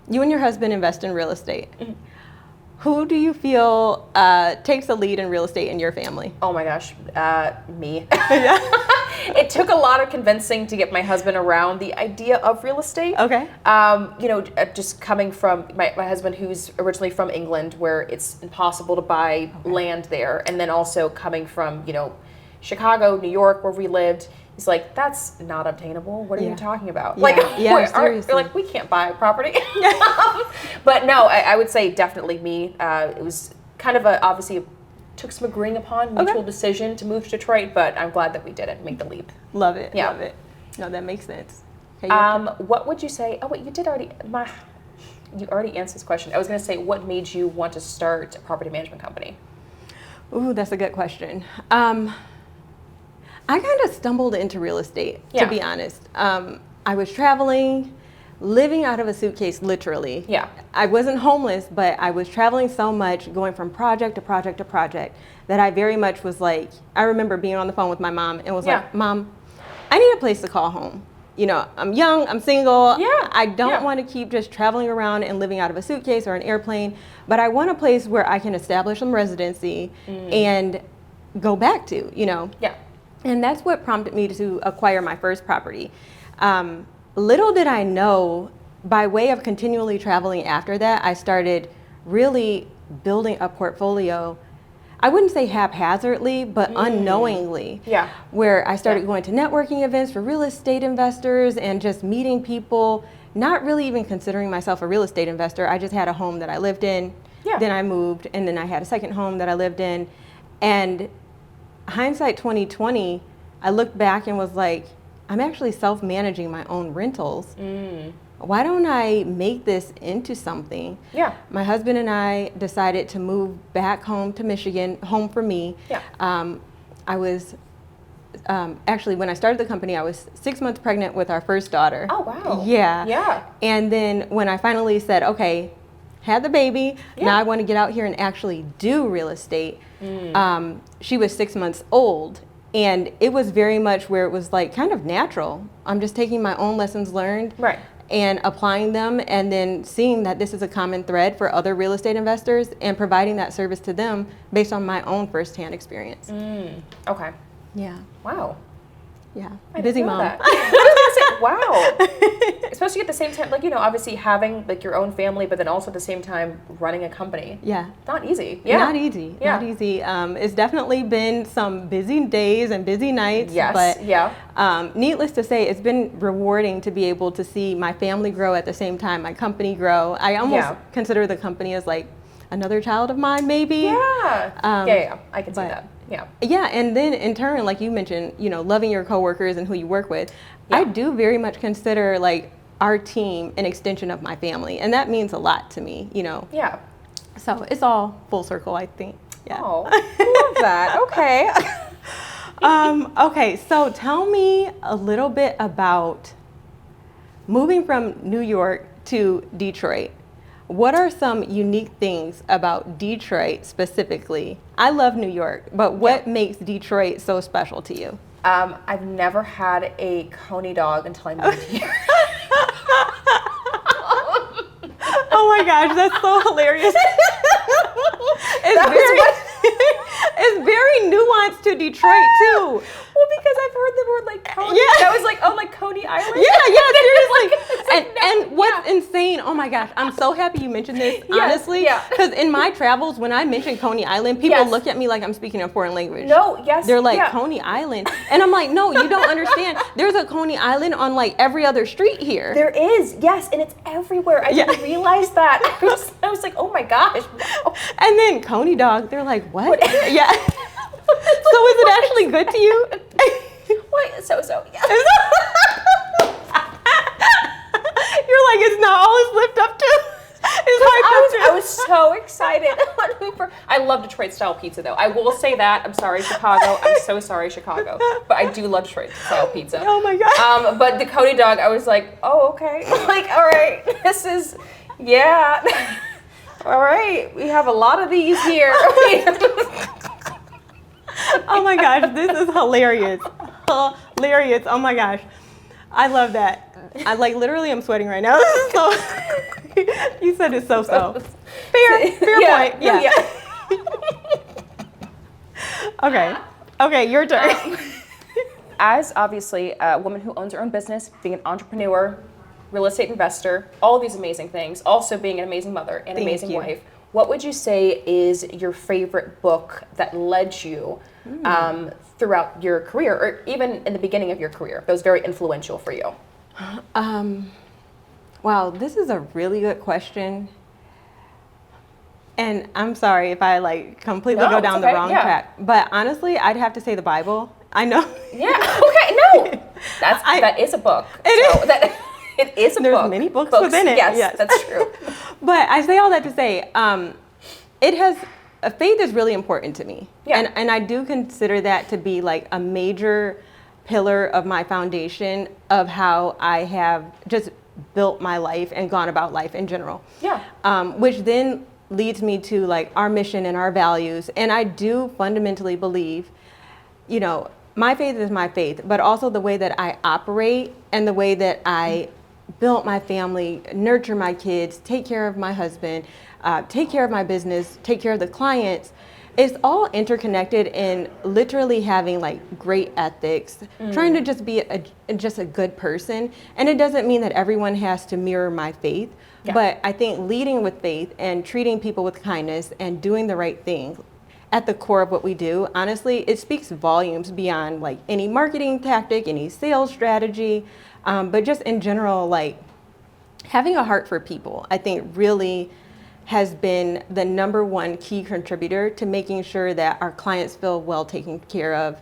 You and your husband invest in real estate. Who do you feel takes the lead in real estate in your family? Oh my gosh, me. It took a lot of convincing to get my husband around the idea of real estate. Okay. Just coming from my husband, who's originally from England, where it's impossible to buy land there, and then also coming from, Chicago, New York, where we lived. He's like, that's not obtainable. What are you talking about? Seriously. You're like, we can't buy property. But no, I would say definitely me. It was kind of obviously took some agreeing upon mutual decision to move to Detroit, but I'm glad that we did it, make the leap. Love it. Love it. No, that makes sense. Okay, what would you say? Oh wait, you already answered this question. I was going to say, what made you want to start a property management company? Ooh, that's a good question. I kind of stumbled into real estate, to be honest. I was traveling, living out of a suitcase, literally. Yeah. I wasn't homeless, but I was traveling so much, going from project to project to project, that I very much was like, I remember being on the phone with my mom and was like, Mom, I need a place to call home. I'm young, I'm single. Yeah. I don't want to keep just traveling around and living out of a suitcase or an airplane, but I want a place where I can establish some residency and go back to, Yeah. And that's what prompted me to acquire my first property. Little did I know, by way of continually traveling after that, I started really building a portfolio. I wouldn't say haphazardly, but unknowingly. Yeah. Where I started going to networking events for real estate investors and just meeting people, not really even considering myself a real estate investor. I just had a home that I lived in. Yeah. Then I moved, and then I had a second home that I lived in. And hindsight 2020, I looked back and was like, I'm actually self-managing my own rentals. Why don't I make this into something? Yeah. My husband and I decided to move back home to Michigan, home for me. Yeah. I was, actually, when I started the company, I was 6 months pregnant with our first daughter. Oh, wow. Yeah. Yeah. And then when I finally said, okay, had the baby, now I want to get out here and actually do real estate, she was 6 months old. And it was very much where it was like kind of natural. I'm just taking my own lessons learned and applying them, and then seeing that this is a common thread for other real estate investors and providing that service to them based on my own firsthand experience. Okay. Yeah. Wow. Yeah. I Busy didn't know mom. that. I was gonna say, wow. Especially at the same time, obviously having like your own family, but then also at the same time running a company. Yeah. Not easy. Yeah. Not easy. Yeah. Not easy. It's definitely been some busy days and busy nights. Yes. But needless to say, it's been rewarding to be able to see my family grow at the same time, my company grow. I almost consider the company as like another child of mine, maybe. Yeah. I can see that. Yeah. Yeah, and then in turn, like you mentioned, loving your coworkers and who you work with, I do very much consider like our team an extension of my family, and that means a lot to me, Yeah. So it's all full circle, I think. Yeah. Oh, I love that. Okay. Okay, so tell me a little bit about moving from New York to Detroit. What are some unique things about Detroit specifically? I love New York, but what makes Detroit so special to you? I've never had a Coney dog until I moved here. Oh my gosh, that's so hilarious. It's very nuanced to Detroit too. Well, because I've heard the word like Coney. Yeah. I was like, oh, like Coney Island? Yeah, seriously. Like, and what's insane, oh my gosh, I'm so happy you mentioned this, honestly. Because in my travels, when I mention Coney Island, people look at me like I'm speaking a foreign language. No, yes. They're like, Coney Island. And I'm like, no, you don't understand. There's a Coney Island on like every other street here. There is, yes, and it's everywhere. I didn't realize that. I was like, oh my gosh. Wow. And then Coney dog, they're like, what? Yeah. So is it actually good to you? Wait, so, yeah. You're like, it's not all it's lived up to. I was so excited. I love Detroit style pizza though. I will say that. I'm sorry, Chicago. I'm so sorry, Chicago. But I do love Detroit style pizza. Oh my God. But the Coney dog, I was like, oh, okay. Like, all right, this is, yeah. All right, we have a lot of these here. Oh my gosh, this is hilarious. Hilarious. Oh my gosh. I love that. I like literally I'm sweating right now. So you said it's so. Fair point. Yeah. Okay, your turn. As obviously a woman who owns her own business, being an entrepreneur, real estate investor, all these amazing things, also being an amazing mother and amazing wife, what would you say is your favorite book that led you throughout your career, or even in the beginning of your career, that was very influential for you? Wow, this is a really good question. And I'm sorry if I like completely go down the wrong track. But honestly, I'd have to say the Bible. I know. Yeah, okay, no. That is a book. It is a book. There's many books within it. Yes, that's true. But I say all that to say, faith is really important to me. Yeah. And I do consider that to be like a major pillar of my foundation of how I have just built my life and gone about life in general. Yeah. Which then leads me to like our mission and our values. And I do fundamentally believe, you know, my faith is my faith, but also the way that I operate and the way that I built my family, nurture my kids, take care of my husband, take care of my business, take care of the clients. It's all interconnected in literally having like great ethics, trying to just be just a good person. And it doesn't mean that everyone has to mirror my faith, but I think leading with faith and treating people with kindness and doing the right thing at the core of what we do, honestly, it speaks volumes beyond like any marketing tactic, any sales strategy, but just in general, like having a heart for people, I think really has been the number one key contributor to making sure that our clients feel well taken care of,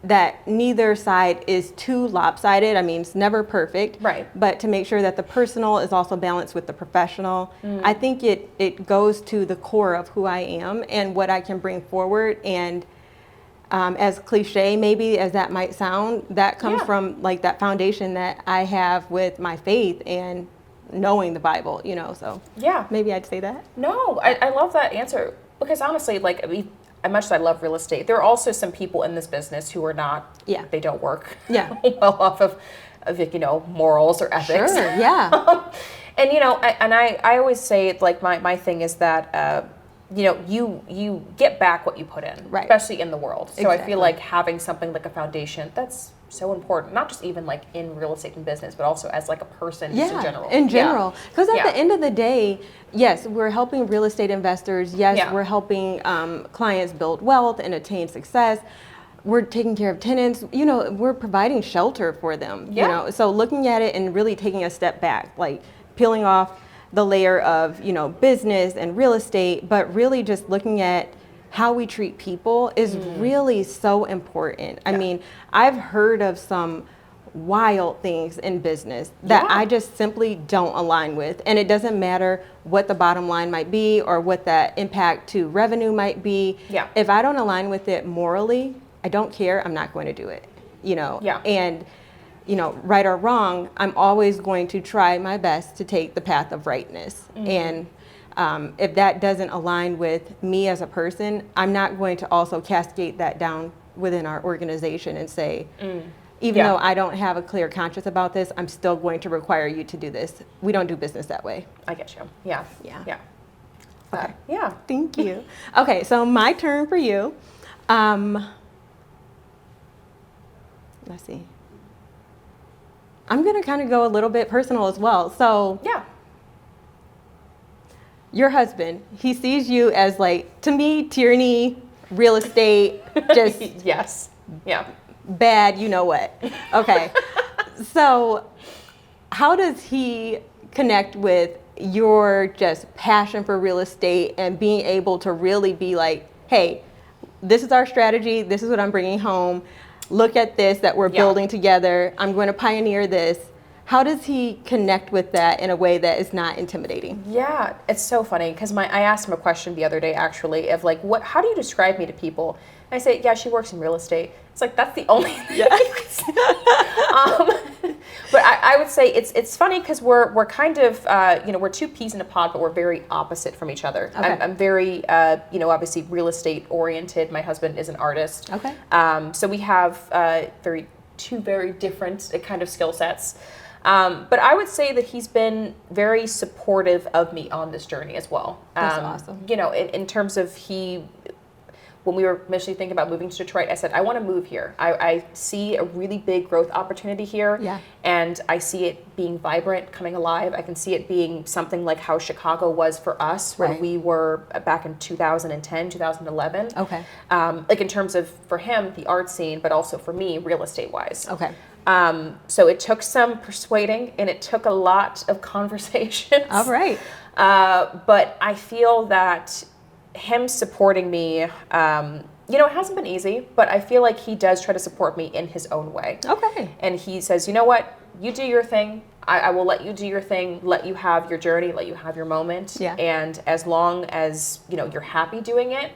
that neither side is too lopsided. I mean, it's never perfect, right? But to make sure that the personal is also balanced with the professional. I think it goes to the core of who I am and what I can bring forward. And as cliche maybe as that might sound, that comes from like that foundation that I have with my faith and knowing the Bible, you know, so maybe I'd say that. No, I love that answer because honestly, like as much as I love real estate, there are also some people in this business who are not, they don't work well off of you know, morals or ethics. Sure, yeah. And you know, I always say like my thing is that you know, you get back what you put in, especially in the world. So I feel like having something like a foundation, that's so important, not just even like in real estate and business, but also as like a person just in general. In general. Because at the end of the day, yes, we're helping real estate investors. Yes, we're helping clients build wealth and attain success. We're taking care of tenants. You know, we're providing shelter for them. You know, so looking at it and really taking a step back, like peeling off the layer of, you know, business and real estate, but really just looking at how we treat people is really so important. I mean, I've heard of some wild things in business that I just simply don't align with. And it doesn't matter what the bottom line might be or what that impact to revenue might be. If I don't align with it morally, I don't care, I'm not going to do it, you know? Yeah. And, you know, right or wrong, I'm always going to try my best to take the path of rightness. And if that doesn't align with me as a person, I'm not going to also cascade that down within our organization and say, even though I don't have a clear conscience about this, I'm still going to require you to do this. We don't do business that way. I get you. Yeah. Yeah. Okay. Yeah. Thank you. Okay, so my turn for you. Let's see. I'm going to kind of go a little bit personal as well. So Yeah. your husband, he sees you as like, to me, Tierney, real estate, just Yes. Yeah. bad, you know what. Okay. So how does he connect with your just passion for real estate and being able to really be like, hey, this is our strategy. This is what I'm bringing home. Look at this that we're building together. I'm going to pioneer this. How does he connect with that in a way that is not intimidating? Yeah, it's so funny because I asked him a question the other day actually of like, how do you describe me to people? And I say, yeah, she works in real estate. It's like, that's the only thing. Yeah. But I would say it's funny because we're kind of, we're two peas in a pod, but we're very opposite from each other. Okay. I'm very, obviously real estate oriented. My husband is an artist. Okay. So we have two very different kind of skill sets. But I would say that he's been very supportive of me on this journey as well. That's awesome. In terms of when we were initially thinking about moving to Detroit, I said, I want to move here. I see a really big growth opportunity here. Yeah. And I see it being vibrant, coming alive. I can see it being something like how Chicago was for us when we were back in 2010, 2011. Okay. Like in terms of, for him, the art scene, but also for me, real estate wise. Okay. So it took some persuading and it took a lot of conversations. All right. But I feel that him supporting me, it hasn't been easy, but I feel like he does try to support me in his own way. Okay. And he says, you know what, you do your thing. I will let you do your thing, let you have your journey, let you have your moment. Yeah. And as long as, you're happy doing it,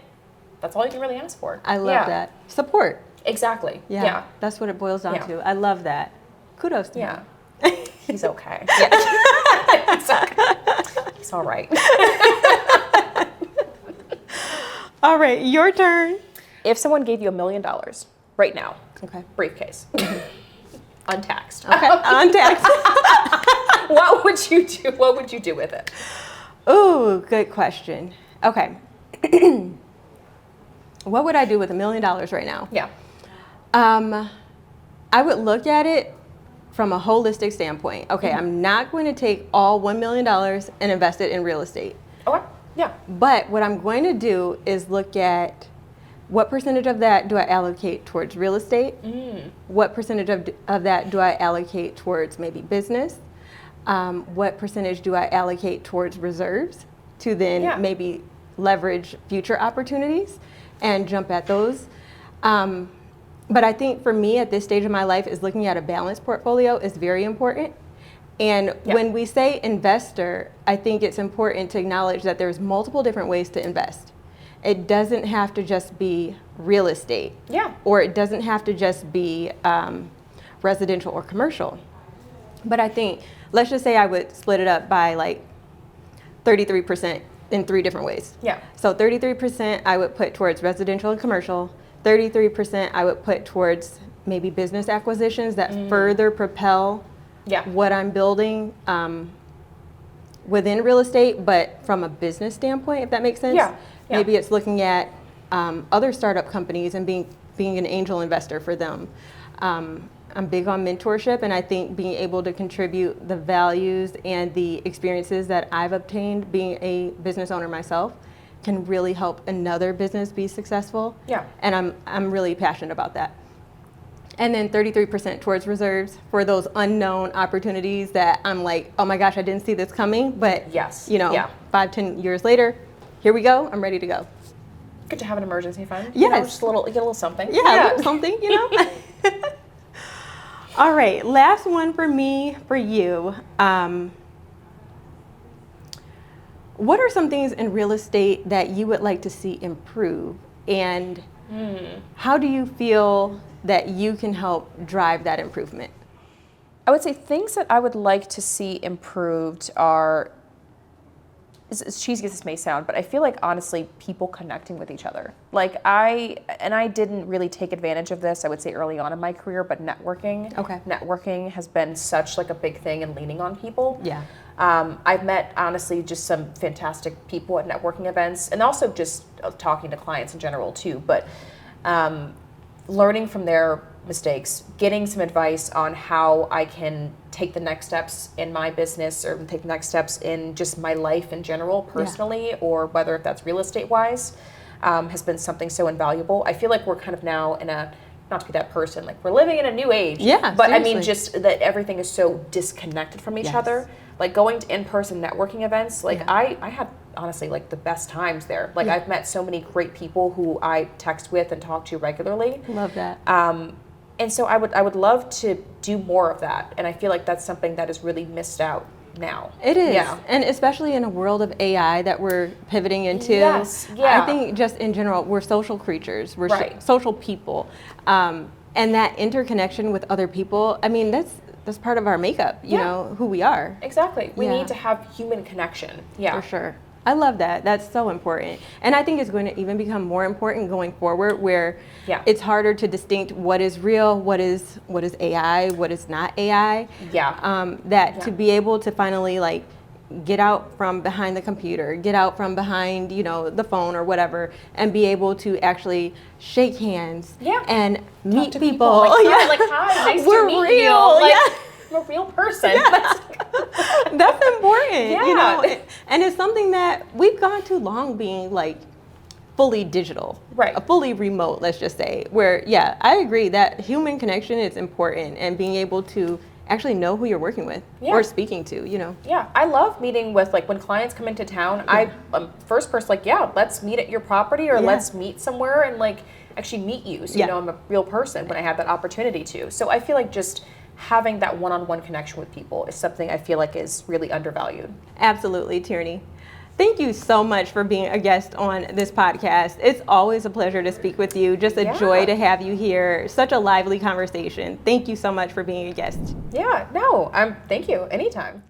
that's all you can really ask for. I love that. Support. Exactly. Yeah. Yeah. That's what it boils down to. I love that. Kudos to him. Yeah. He's okay. Yeah. He's okay. He's all right. All right, your turn. If someone gave you $1 million right now, Okay. briefcase, untaxed, Okay, untaxed. what would you do? What would you do with it? Ooh, good question. Okay. What would I do with $1 million right now? Yeah. I would look at it from a holistic standpoint. Okay, I'm not going to take all $1 million and invest it in real estate. Okay. Yeah. But what I'm going to do is look at what percentage of that do I allocate towards real estate? What percentage of that do I allocate towards maybe business? What percentage do I allocate towards reserves to then maybe leverage future opportunities and jump at those? But I think for me at this stage of my life is looking at a balanced portfolio is very important. And when we say investor, I think it's important to acknowledge that there's multiple different ways to invest. It doesn't have to just be real estate. Yeah. Or it doesn't have to just be residential or commercial. But I think, let's just say I would split it up by like 33% in 3 different ways. Yeah. So 33% I would put towards residential and commercial. 33% I would put towards maybe business acquisitions that further propel what I'm building within real estate, but from a business standpoint, if that makes sense. Yeah. Maybe it's looking at other startup companies and being an angel investor for them. I'm big on mentorship, and I think being able to contribute the values and the experiences that I've obtained being a business owner myself can really help another business be successful. Yeah. And I'm really passionate about that. And then 33% towards reserves for those unknown opportunities that I'm like, oh my gosh, I didn't see this coming, but 5-10 years later, here we go, I'm ready to go. Good to have an emergency fund. Yes. Just a little, get a little something. Yeah. A little something, All right, last one for me, for you. What are some things in real estate that you would like to see improve? and how do you feel that you can help drive that improvement? I would say things that I would like to see improved are, as cheesy as this may sound, but I feel like honestly people connecting with each other. Like I didn't really take advantage of this, I would say early on in my career, but networking. Okay. Networking has been such like a big thing and leaning on people. Yeah. I've met honestly just some fantastic people at networking events and also just talking to clients in general too, but learning from their mistakes, getting some advice on how I can take the next steps in my business or take the next steps in just my life in general, personally, or whether if that's real estate wise, has been something so invaluable. I feel like we're kind of now in a, not to be that person, like we're living in a new age. Yeah, but seriously. I mean, just that everything is so disconnected from each other. Like going to in-person networking events, like I had honestly like the best times there. Like I've met so many great people who I text with and talk to regularly. Love that. And so I would love to do more of that. And I feel like that's something that is really missed out now. It is. Yeah. And especially in a world of AI that we're pivoting into. Yes. Yeah. I think just in general, we're social creatures. We're Right. social people. And that interconnection with other people, I mean, that's part of our makeup, you know, who we are. Exactly. We Yeah. need to have human connection. Yeah. For sure. I love that. That's so important. And I think it's going to even become more important going forward where it's harder to distinct what is real, what is AI, what is not AI. Yeah. To be able to finally like get out from behind the computer, get out from behind, you know, the phone or whatever, and be able to actually shake hands and meet to people. Like, hi, like, hi, nice We're to meet real. you. Like, Yeah. I'm a real person. That's important, you know, Yeah. and it's something that we've gone too long being like fully digital, Right. fully remote, let's just say, where, I agree that human connection is important and being able to actually know who you're working with or speaking to, you know. Yeah, I love meeting with, like, when clients come into town, I'm first person, like, let's meet at your property or let's meet somewhere and, like, actually meet you. So, you know, I'm a real person when I have that opportunity to. So I feel like just having that one-on-one connection with people is something I feel like is really undervalued. Absolutely, Tierney. Thank you so much for being a guest on this podcast. It's always a pleasure to speak with you. Just a joy to have you here. Such a lively conversation. Thank you so much for being a guest. Yeah, no, thank you. Anytime.